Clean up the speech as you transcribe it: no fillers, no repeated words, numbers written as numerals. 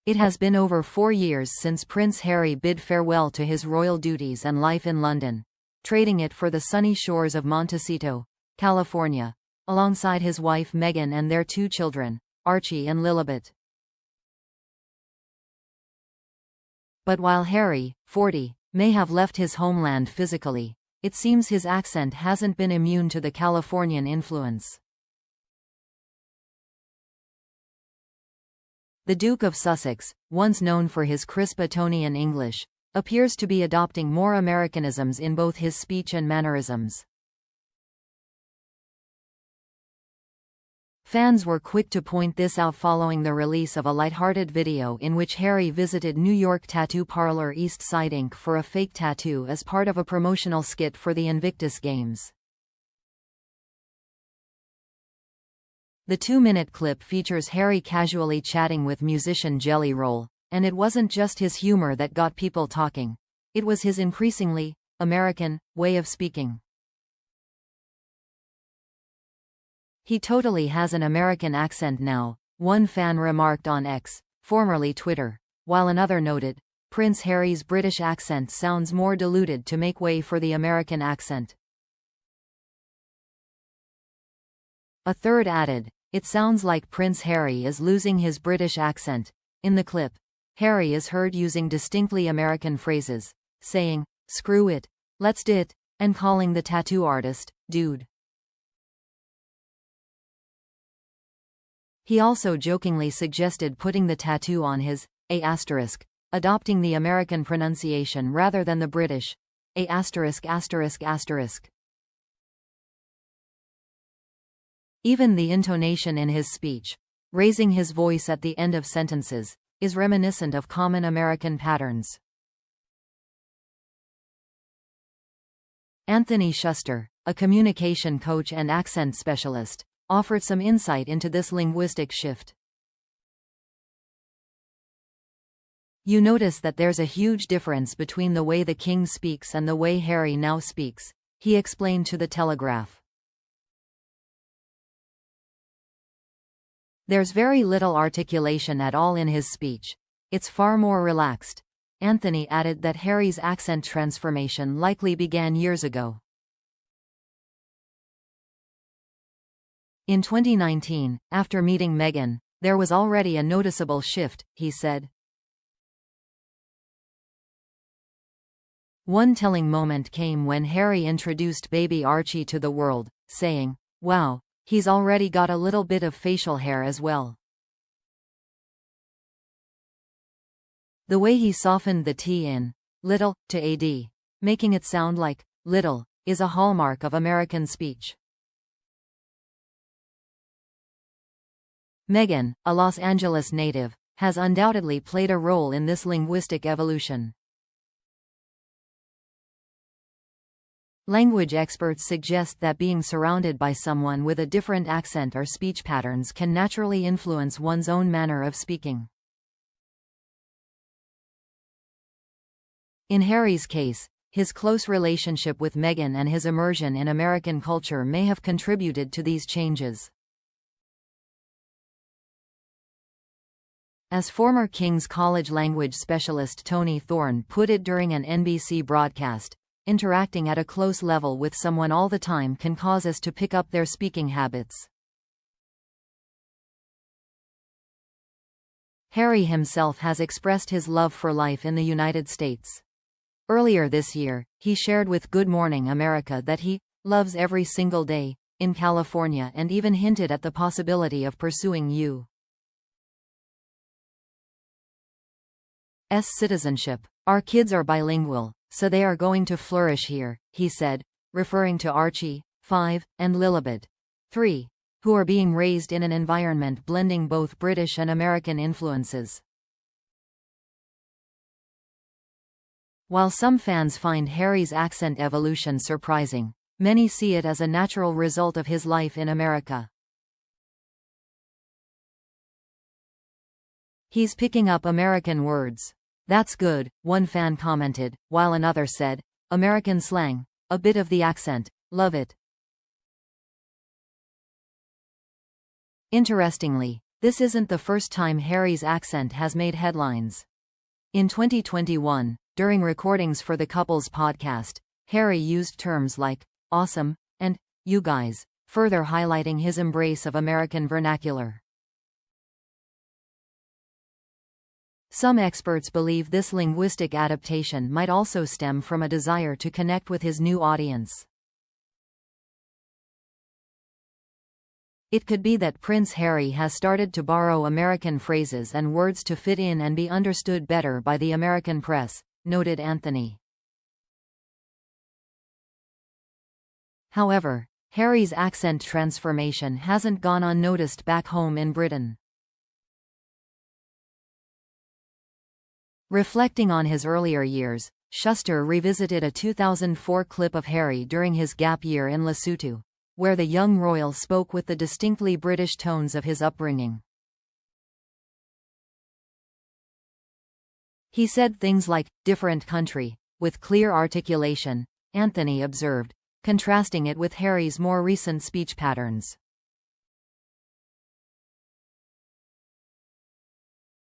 It has been over 4 years since Prince Harry bid farewell to his royal duties and life in London, trading it for the sunny shores of Montecito, California, alongside his wife Meghan and their 2 children, Archie and Lilibet. But while Harry, 40, may have left his homeland physically, it seems his accent hasn't been immune to the Californian influence. The Duke of Sussex, once known for his crisp Etonian English, appears to be adopting more Americanisms in both his speech and mannerisms. Fans were quick to point this out following the release of a lighthearted video in which Harry visited New York tattoo parlor East Side Ink for a fake tattoo as part of a promotional skit for the Invictus Games. The 2-minute clip features Harry casually chatting with musician Jelly Roll, and it wasn't just his humor that got people talking. It was his increasingly American way of speaking. "He totally has an American accent now," one fan remarked on X, formerly Twitter, while another noted, "Prince Harry's British accent sounds more diluted to make way for the American accent." A third added, "It sounds like Prince Harry is losing his British accent." In the clip, Harry is heard using distinctly American phrases, saying, "Screw it, let's dit," and calling the tattoo artist, "dude." He also jokingly suggested putting the tattoo on his A*, adopting the American pronunciation rather than the British A******. Even the intonation in his speech, raising his voice at the end of sentences, is reminiscent of common American patterns. Anthony Schuster, a communication coach and accent specialist, offered some insight into this linguistic shift. "You notice that there's a huge difference between the way the King speaks and the way Harry now speaks," he explained to The Telegraph. "There's very little articulation at all in his speech. It's far more relaxed." Anthony added that Harry's accent transformation likely began years ago. In 2019, after meeting Meghan, there was already a noticeable shift, he said. One telling moment came when Harry introduced baby Archie to the world, saying, "Wow, he's already got a little bit of facial hair as well." The way he softened the T in little to AD, making it sound like little, is a hallmark of American speech. Meghan, a Los Angeles native, has undoubtedly played a role in this linguistic evolution. Language experts suggest that being surrounded by someone with a different accent or speech patterns can naturally influence one's own manner of speaking. In Harry's case, his close relationship with Meghan and his immersion in American culture may have contributed to these changes. As former King's College language specialist Tony Thorne put it during an NBC broadcast, interacting at a close level with someone all the time can cause us to pick up their speaking habits. Harry himself has expressed his love for life in the United States. Earlier this year, he shared with Good Morning America that he loves every single day in California and even hinted at the possibility of pursuing U.S. citizenship. "Our kids are bilingual, so they are going to flourish here," he said, referring to Archie, 5, and Lilibet, 3, who are being raised in an environment blending both British and American influences. While some fans find Harry's accent evolution surprising, many see it as a natural result of his life in America. "He's picking up American words. That's good," one fan commented, while another said, "American slang, a bit of the accent, love it." Interestingly, This isn't the first time Harry's accent has made headlines. In 2021, during recordings for the couple's podcast, Harry used terms like awesome and you guys, further highlighting his embrace of American vernacular. Some experts believe this linguistic adaptation might also stem from a desire to connect with his new audience. It could be that Prince Harry has started to borrow American phrases and words to fit in and be understood better by the American press, noted Anthony. However, Harry's accent transformation hasn't gone unnoticed back home in Britain. Reflecting on his earlier years, Schuster revisited a 2004 clip of Harry during his gap year in Lesotho, where the young royal spoke with the distinctly British tones of his upbringing. He said things like, "different country," with clear articulation, Anthony observed, contrasting it with Harry's more recent speech patterns.